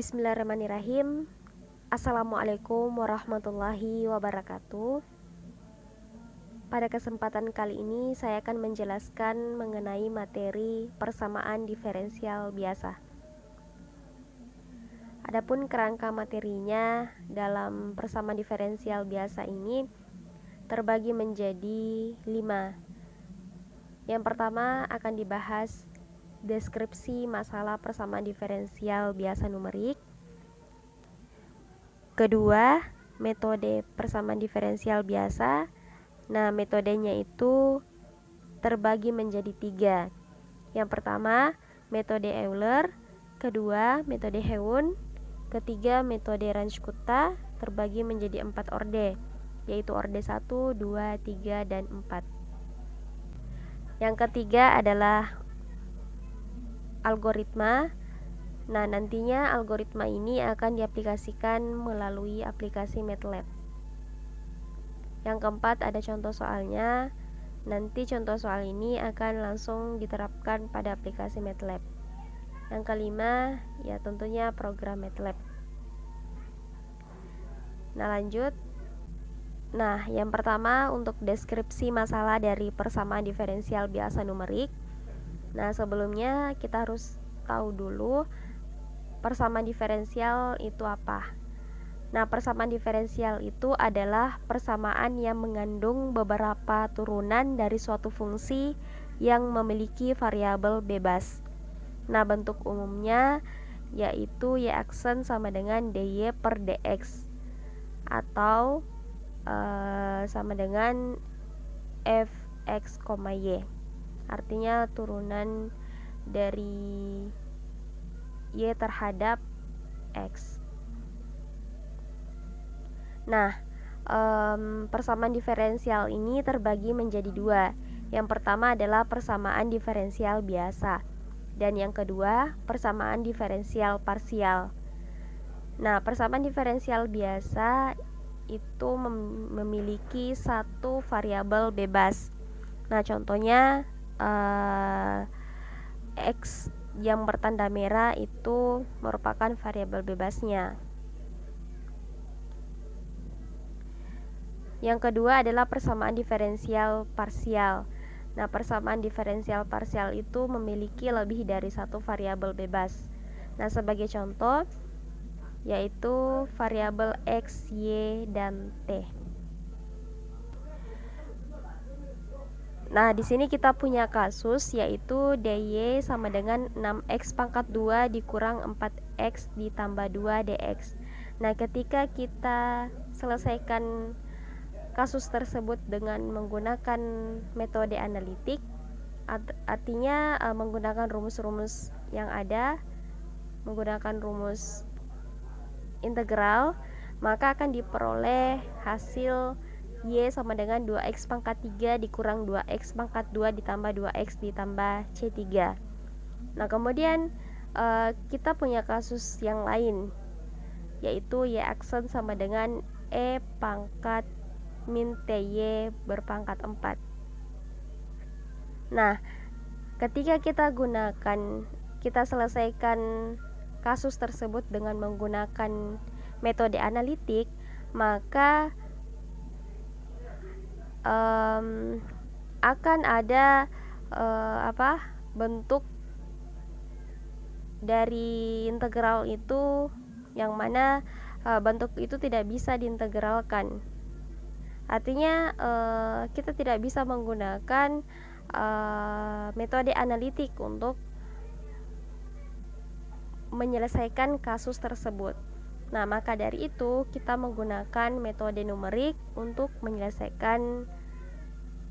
Bismillahirrahmanirrahim. Assalamualaikum warahmatullahi wabarakatuh. Pada kesempatan kali ini saya akan menjelaskan mengenai materi persamaan diferensial biasa. Adapun kerangka materinya dalam persamaan diferensial biasa ini terbagi menjadi 5. Yang pertama akan dibahas deskripsi masalah persamaan diferensial biasa numerik. Kedua, metode persamaan diferensial biasa. Nah, metodenya itu terbagi menjadi 3. Yang pertama, metode Euler. Kedua, metode Heun. Ketiga, metode Ranskutta, terbagi menjadi 4 orde, yaitu orde 1, 2, 3, dan 4. Yang ketiga adalah algoritma. Nah, nantinya algoritma ini akan diaplikasikan melalui aplikasi MATLAB. Yang keempat ada contoh soalnya. Nanti contoh soal ini akan langsung diterapkan pada aplikasi MATLAB. Yang kelima ya tentunya program MATLAB. Nah, lanjut. Nah, yang pertama untuk deskripsi masalah dari persamaan diferensial biasa numerik. Nah, sebelumnya kita harus tahu dulu persamaan diferensial itu apa. Nah, persamaan diferensial itu adalah persamaan yang mengandung beberapa turunan dari suatu fungsi yang memiliki variabel bebas. Nah, bentuk umumnya yaitu y aksen sama dengan dy per dx atau sama dengan fx, y. Artinya turunan dari y terhadap x. Nah, persamaan diferensial ini terbagi menjadi 2. Yang pertama adalah persamaan diferensial biasa, dan yang kedua persamaan diferensial parsial. Nah, persamaan diferensial biasa itu memiliki satu variabel bebas. Nah, contohnya x yang bertanda merah itu merupakan variabel bebasnya. Yang kedua adalah persamaan diferensial parsial. Nah, persamaan diferensial parsial itu memiliki lebih dari satu variabel bebas. Nah, sebagai contoh yaitu variabel x, y, dan t. Nah, di sini kita punya kasus yaitu dy sama dengan 6x pangkat 2 dikurang 4x ditambah 2 dx. Nah, ketika kita selesaikan kasus tersebut dengan menggunakan metode analitik, artinya menggunakan rumus-rumus yang ada, menggunakan rumus integral, maka akan diperoleh hasil y sama dengan 2x pangkat 3 dikurang 2x pangkat 2 ditambah 2x ditambah c3. Nah, kemudian kita punya kasus yang lain yaitu y aksen sama dengan e pangkat min ty berpangkat 4. Nah, ketika kita selesaikan kasus tersebut dengan menggunakan metode analitik, maka akan ada bentuk dari integral itu yang mana bentuk itu tidak bisa diintegralkan. Artinya kita tidak bisa menggunakan metode analitik untuk menyelesaikan kasus tersebut. Nah, maka dari itu kita menggunakan metode numerik untuk menyelesaikan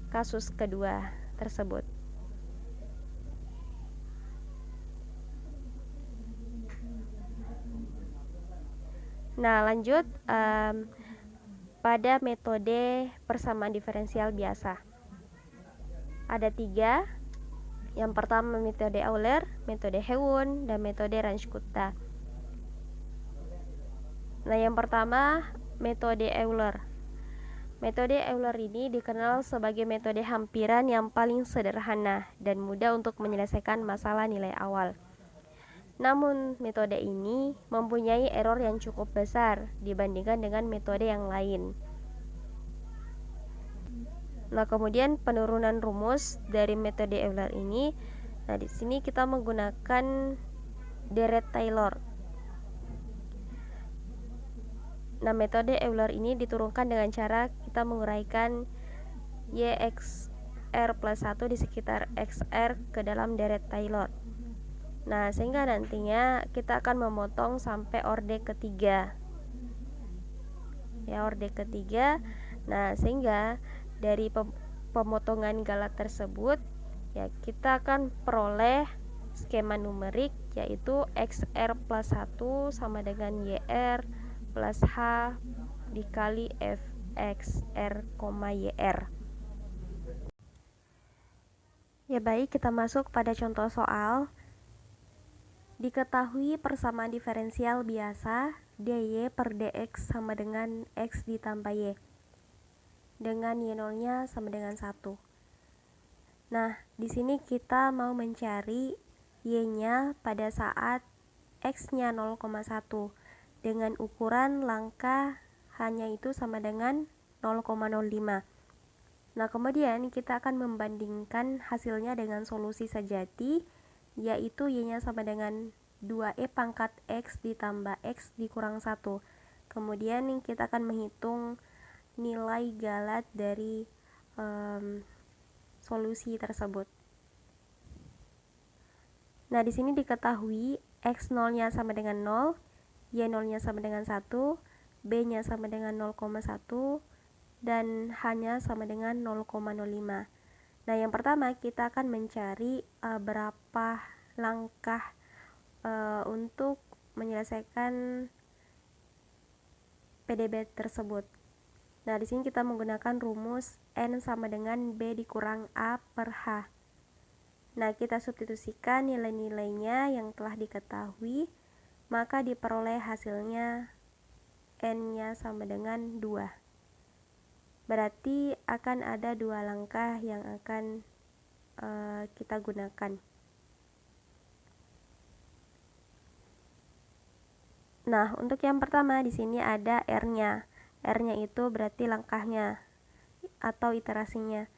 kasus kedua tersebut. Nah, lanjut pada metode persamaan diferensial biasa. Ada 3. Yang pertama metode Euler, metode Heun, dan metode Ranskutta. Nah, yang pertama metode Euler. Metode Euler ini dikenal sebagai metode hampiran yang paling sederhana dan mudah untuk menyelesaikan masalah nilai awal. Namun metode ini mempunyai error yang cukup besar dibandingkan dengan metode yang lain. Nah, kemudian penurunan rumus dari metode Euler ini, nah di sini kita menggunakan deret Taylor. Nah, metode Euler ini diturunkan dengan cara kita menguraikan YXR plus 1 di sekitar XR ke dalam deret Taylor. Nah, sehingga nantinya kita akan memotong sampai orde ketiga. Ya, orde ketiga. Nah, sehingga dari pemotongan galat tersebut, ya kita akan peroleh skema numerik, yaitu XR plus 1 sama dengan YR plus H dikali FXR, YR. Ya baik, kita masuk pada contoh soal. Diketahui persamaan diferensial biasa dy per dx sama dengan x ditambah y, dengan y0-nya sama dengan 1. Nah, di sini kita mau mencari y-nya pada saat x-nya 0,1 dengan ukuran langkah hanya itu sama dengan 0,05. Nah, kemudian kita akan membandingkan hasilnya dengan solusi sejati, yaitu y-nya sama dengan 2e pangkat x ditambah x dikurang 1. Kemudian kita akan menghitung nilai galat dari solusi tersebut. Nah, di sini diketahui x0-nya sama dengan 0, y0-nya sama dengan 1, b-nya sama dengan 0,1, dan h-nya sama dengan 0,05. Nah, yang pertama kita akan mencari berapa langkah untuk menyelesaikan PDB tersebut. Nah, di sini kita menggunakan rumus N sama dengan B dikurang A per H. Nah, kita substitusikan nilai-nilainya yang telah diketahui, maka diperoleh hasilnya N-nya sama dengan 2. Berarti akan ada 2 langkah yang akan kita gunakan. Nah, untuk yang pertama di sini ada R-nya. R-nya itu berarti langkahnya atau iterasinya.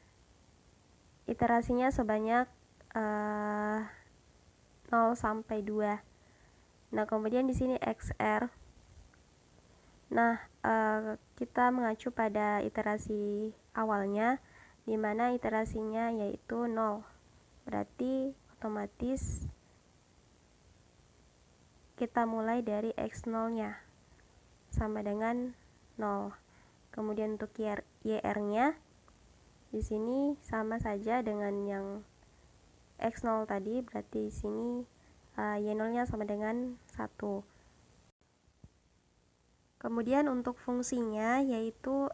Iterasinya sebanyak 0 sampai 2. Nah, kemudian di sini XR. Nah, kita mengacu pada iterasi awalnya, di mana iterasinya yaitu 0. Berarti otomatis kita mulai dari x0-nya sama dengan 0. Kemudian untuk YR-nya di sini sama saja dengan yang x0 tadi, berarti di sini y0-nya sama dengan 1. Kemudian untuk fungsinya yaitu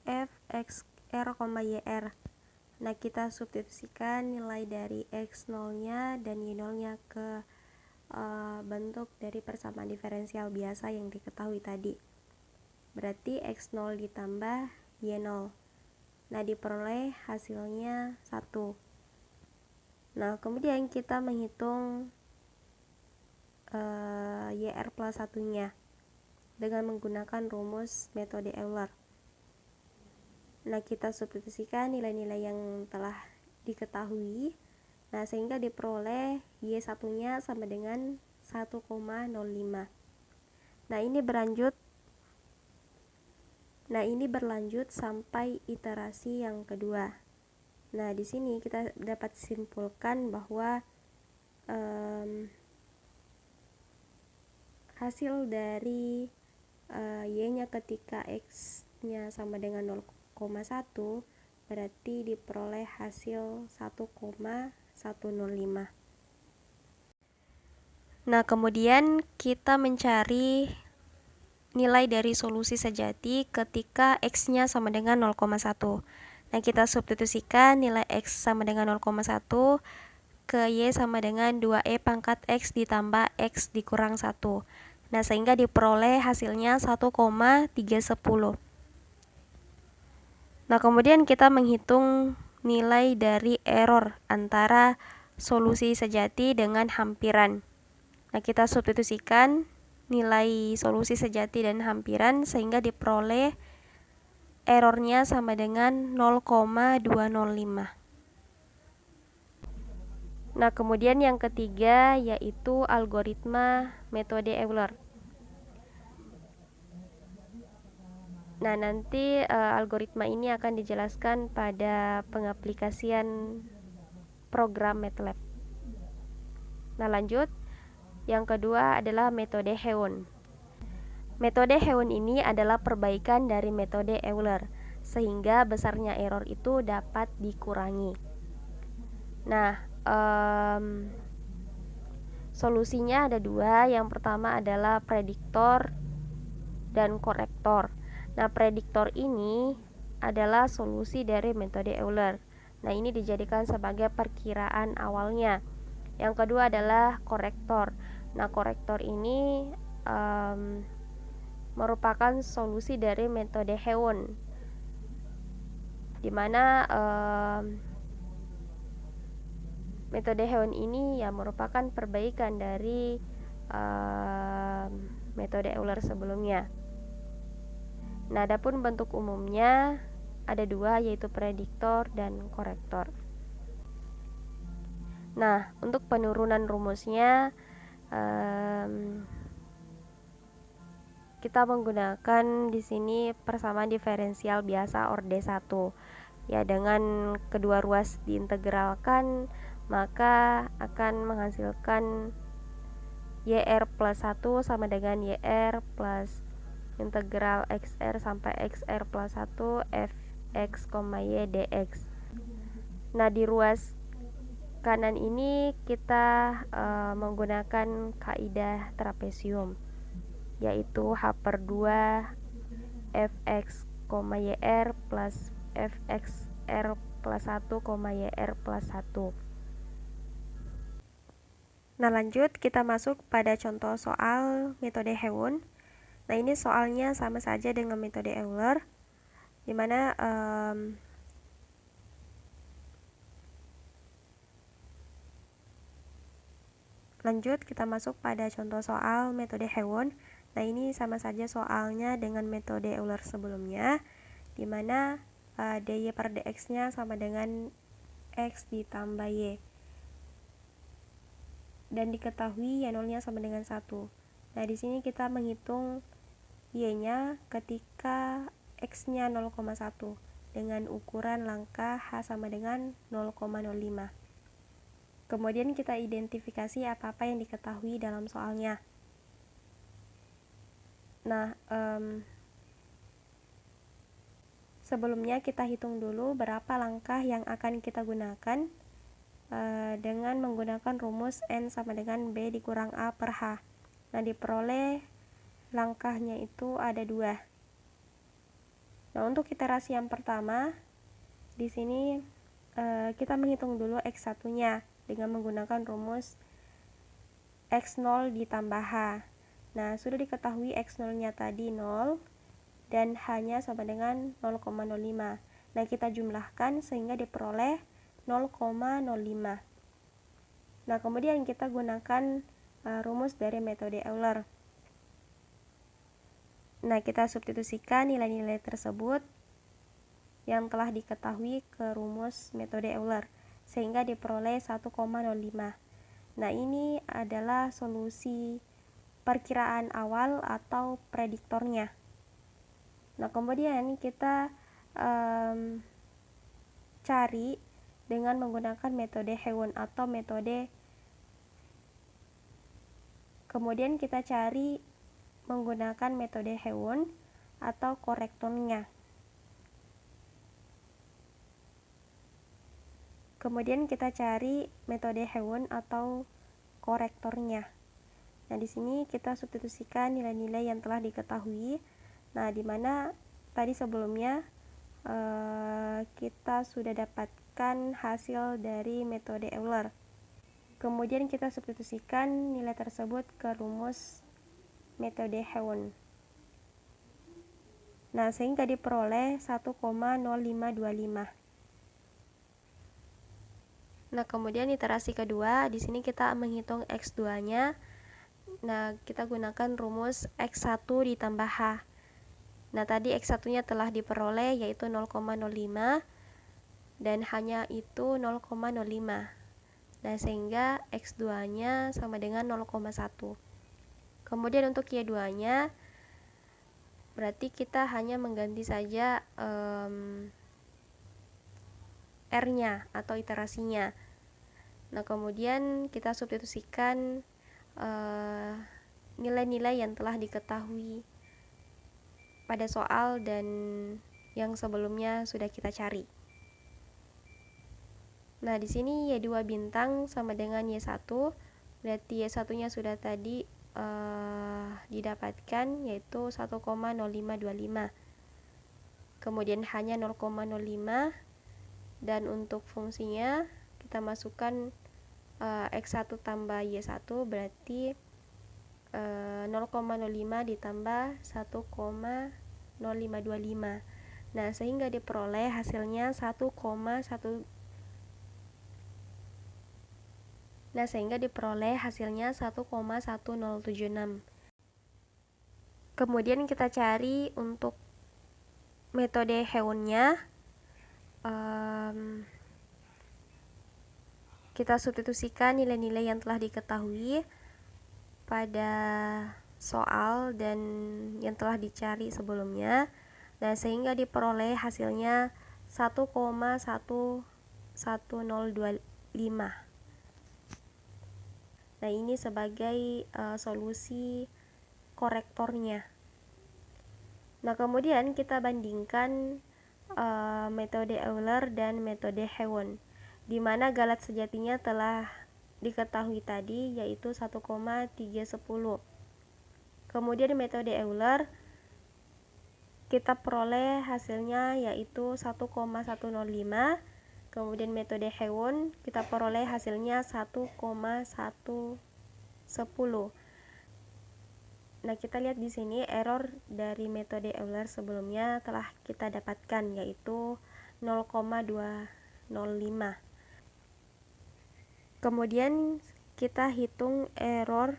fxr, yr. Nah, kita substitusikan nilai dari x0-nya dan y0-nya ke bentuk dari persamaan diferensial biasa yang diketahui tadi. Berarti x0 ditambah y0. Nah, diperoleh hasilnya 1. Nah, kemudian kita menghitung yr plus 1-nya dengan menggunakan rumus metode Euler. Nah, kita substitusikan nilai-nilai yang telah diketahui. Nah, sehingga diperoleh y1-nya sama dengan 1,05. Nah, ini berlanjut sampai iterasi yang kedua. Nah, di sini kita dapat simpulkan bahwa hasil dari y-nya ketika x-nya sama dengan 0,1 berarti diperoleh hasil 1,105. Nah, kemudian kita mencari nilai dari solusi sejati ketika x-nya sama dengan 0,1. Nah, kita substitusikan nilai x sama dengan 0,1 ke y sama dengan 2e pangkat x ditambah x dikurang 1. Nah, sehingga diperoleh hasilnya 1,310. Nah, kemudian kita menghitung nilai dari error antara solusi sejati dengan hampiran. Nah, kita substitusikan nilai solusi sejati dan hampiran sehingga diperoleh errornya sama dengan 0,205. Nah, kemudian yang ketiga yaitu algoritma metode Euler. Nah, nanti algoritma ini akan dijelaskan pada pengaplikasian program MATLAB. Nah, lanjut. Yang kedua adalah metode Heun. Metode Heun ini adalah perbaikan dari metode Euler, sehingga besarnya error itu dapat dikurangi. Nah, solusinya ada dua. Yang pertama adalah prediktor dan korektor. Nah, prediktor ini adalah solusi dari metode Euler. Nah, ini dijadikan sebagai perkiraan awalnya. Yang kedua adalah korektor. Nah, korektor ini merupakan solusi dari metode Heun, di mana metode Heun ini ya merupakan perbaikan dari metode Euler sebelumnya. Nah, adapun bentuk umumnya ada dua, yaitu prediktor dan korektor. Nah, untuk penurunan rumusnya kita menggunakan di sini persamaan diferensial biasa orde 1. Ya, dengan kedua ruas diintegralkan, maka akan menghasilkan YR plus 1 sama dengan YR plus integral XR sampai XR plus 1 Fx, Y dx. Nah, di ruas kanan ini kita menggunakan kaidah trapesium, yaitu H/2 Fx, YR plus Fxr plus 1, YR plus 1. Nah, lanjut kita masuk pada contoh soal metode Heun. Nah, ini soalnya sama saja dengan metode Euler, dimana lanjut kita masuk pada contoh soal metode Heun. Nah, ini sama saja soalnya dengan metode Euler sebelumnya, dimana dy per dx nya sama dengan x ditambah y, dan diketahui y0 nya sama dengan 1. Nah, di sini kita menghitung y-nya ketika x-nya 0,1 dengan ukuran langkah h sama dengan 0,05. Kemudian kita identifikasi apa-apa yang diketahui dalam soalnya. Nah, sebelumnya kita hitung dulu berapa langkah yang akan kita gunakan dengan menggunakan rumus n sama dengan b dikurang a per h. Nah, diperoleh langkahnya itu ada 2. Nah, untuk iterasi yang pertama, di sini kita menghitung dulu x1-nya dengan menggunakan rumus x0 ditambah h. Nah, sudah diketahui x0-nya tadi 0 dan h-nya sama dengan 0,05. Nah, kita jumlahkan sehingga diperoleh 0,05. Nah, kemudian kita gunakan rumus dari metode Euler. Nah, kita substitusikan nilai-nilai tersebut yang telah diketahui ke rumus metode Euler, sehingga diperoleh 1,05. Nah, ini adalah solusi perkiraan awal atau prediktornya. Nah, kemudian kita cari dengan menggunakan metode Heun atau metode, kemudian kita cari menggunakan metode Heun atau korektornya. Kemudian kita cari metode Heun atau korektornya. Nah, di sini kita substitusikan nilai-nilai yang telah diketahui. Nah, di mana tadi sebelumnya kita sudah dapatkan hasil dari metode Euler. Kemudian kita substitusikan nilai tersebut ke rumus metode Heun. Nah, sehingga diperoleh 1,0525. Nah, kemudian iterasi kedua, di sini kita menghitung x2-nya. Nah, kita gunakan rumus X1 ditambah H. Nah, tadi X1 nya telah diperoleh yaitu 0,05 dan H-nya itu 0,05. Nah, sehingga X2 nya sama dengan 0,1. Kemudian untuk Y2 nya berarti kita hanya mengganti saja R-nya atau iterasinya. Nah, kemudian kita substitusikan nilai-nilai yang telah diketahui pada soal dan yang sebelumnya sudah kita cari. Nah, di sini Y2 bintang sama dengan Y1, berarti Y1-nya sudah tadi didapatkan yaitu 1,0525. Kemudian hanya 0,05 dan untuk fungsinya kita masukkan X1 tambah Y1 berarti 0,05 ditambah 1,0525. Nah, sehingga diperoleh hasilnya 1,1076. Kemudian kita cari untuk metode Heun-nya. Kita substitusikan nilai-nilai yang telah diketahui pada soal dan yang telah dicari sebelumnya. Nah, sehingga diperoleh hasilnya 1,1025. Nah, ini sebagai solusi korektornya. Nah, kemudian kita bandingkan metode Euler dan metode Heun, di mana galat sejatinya telah diketahui tadi yaitu 1,310. Kemudian metode Euler kita peroleh hasilnya yaitu 1,105. Kemudian metode Heun kita peroleh hasilnya 1,110. Nah, kita lihat di sini error dari metode Euler sebelumnya telah kita dapatkan yaitu 0,205. Kemudian kita hitung error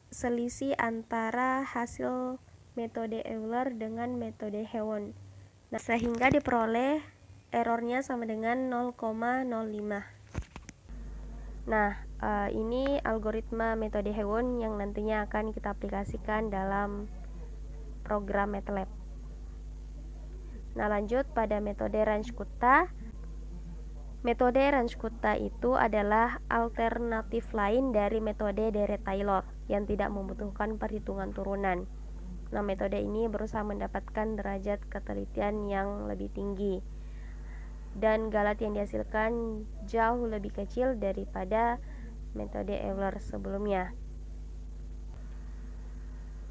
selisih antara hasil metode Euler dengan metode Heun. Nah, sehingga diperoleh errornya sama dengan 0,05. Nah, ini algoritma metode Heun yang nantinya akan kita aplikasikan dalam program MATLAB. Nah, lanjut pada metode Range-Kutta. Metode Range-Kutta itu adalah alternatif lain dari metode Deret-Taylor yang tidak membutuhkan perhitungan turunan. Nah, metode ini berusaha mendapatkan derajat ketelitian yang lebih tinggi dan galat yang dihasilkan jauh lebih kecil daripada metode Euler sebelumnya.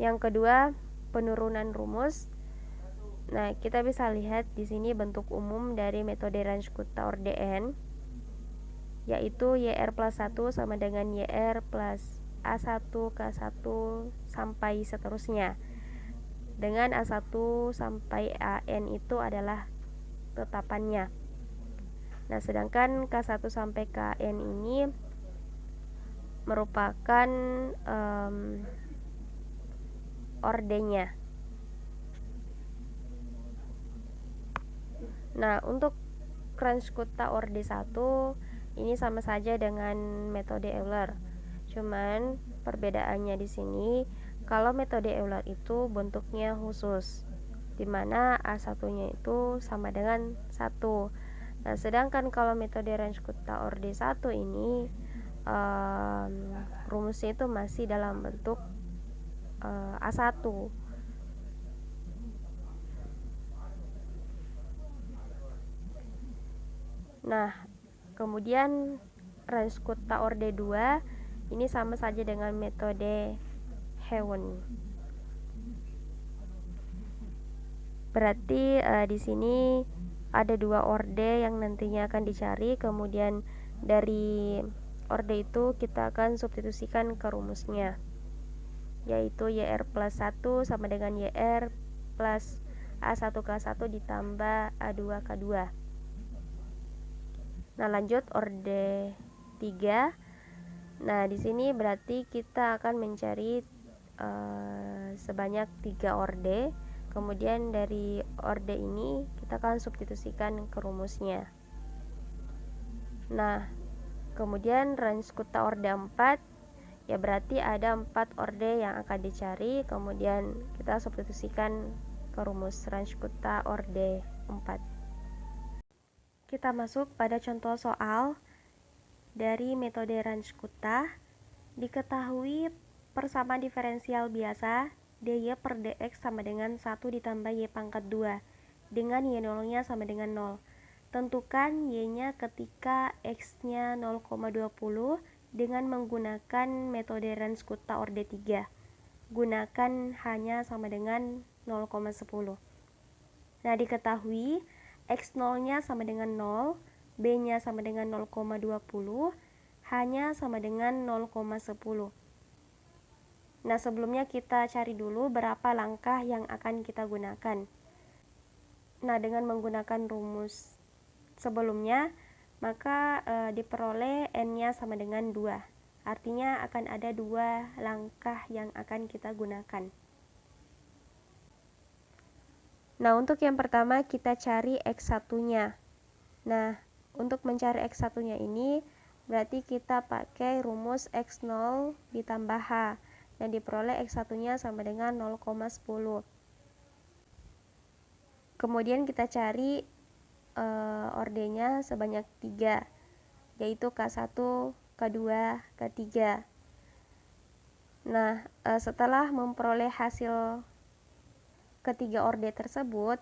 Yang kedua, penurunan rumus. Nah, kita bisa lihat di sini bentuk umum dari metode Range-Kutta ordn, yaitu YR plus 1 sama dengan YR plus A1 K1 sampai seterusnya. Dengan A1 sampai AN itu adalah tetapannya. Nah, sedangkan K1 sampai KN ini merupakan ordenya. Nah, untuk Range-Kutta orde 1 ini sama saja dengan metode Euler. Cuman perbedaannya di sini, kalau metode Euler itu bentuknya khusus, di mana A1-nya itu sama dengan 1. Nah, sedangkan kalau metode Range-Kutta orde 1 ini rumusnya itu masih dalam bentuk A1. Nah, kemudian Range-Kutta orde 2 ini sama saja dengan metode Heun. Berarti di sini ada dua orde yang nantinya akan dicari, kemudian dari orde itu kita akan substitusikan ke rumusnya, yaitu YR plus 1 sama dengan YR plus A1K1 ditambah A2K2. Nah, lanjut orde 3. Nah, di sini berarti kita akan mencari sebanyak 3 orde. Kemudian dari orde ini kita akan substitusikan ke rumusnya. Nah, kemudian range kuta orde 4, ya berarti ada 4 orde yang akan dicari. Kemudian kita substitusikan ke rumus range kuta orde 4. Kita masuk pada contoh soal dari metode range kuta. Diketahui persamaan diferensial biasa dy per dx sama dengan 1 ditambah y pangkat 2 dengan y0 nya sama dengan 0. Tentukan y nya ketika x nya 0,20 dengan menggunakan metode range kuta orde 3. Gunakan hanya sama dengan 0,10. Nah, diketahui x0 nya sama dengan 0, b nya sama dengan 0,20, hanya sama dengan 0,10. Nah, sebelumnya kita cari dulu berapa langkah yang akan kita gunakan. Nah, dengan menggunakan rumus sebelumnya, maka diperoleh n-nya sama dengan 2. Artinya akan ada 2 langkah yang akan kita gunakan. Nah, untuk yang pertama kita cari x1-nya. Nah, untuk mencari x1-nya ini berarti kita pakai rumus x0 ditambah h. Dan diperoleh x1-nya sama dengan 0,10. Kemudian kita cari ordenya sebanyak 3, yaitu K1, K2, K3. Nah, setelah memperoleh hasil ketiga orde tersebut,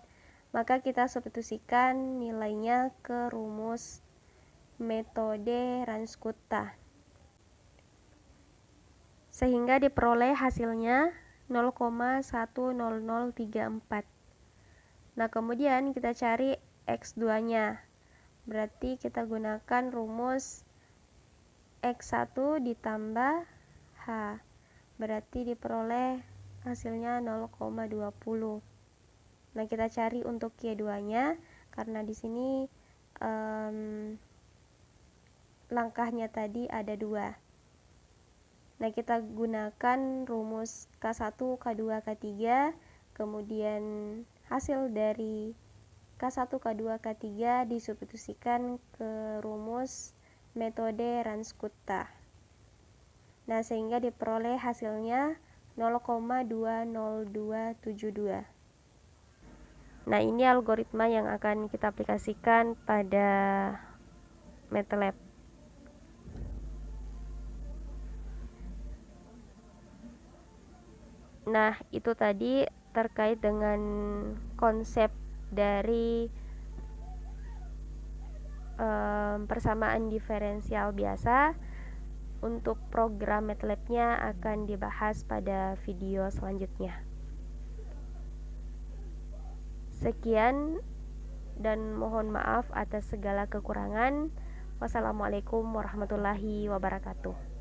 maka kita substitusikan nilainya ke rumus metode range kuta, sehingga diperoleh hasilnya 0,10034. Nah, kemudian kita cari x2-nya. Berarti kita gunakan rumus x1 ditambah h. Berarti diperoleh hasilnya 0,20. Nah, kita cari untuk y2-nya karena di sini langkahnya tadi ada 2. Nah, kita gunakan rumus K1, K2, K3, kemudian hasil dari K1, K2, K3 disubstitusikan ke rumus metode range kuta. Nah, sehingga diperoleh hasilnya 0,20272. Nah, ini algoritma yang akan kita aplikasikan pada MATLAB. Nah, itu tadi terkait dengan konsep dari persamaan diferensial biasa. Untuk program MATLAB-nya akan dibahas pada video selanjutnya. Sekian dan mohon maaf atas segala kekurangan. Wassalamualaikum warahmatullahi wabarakatuh.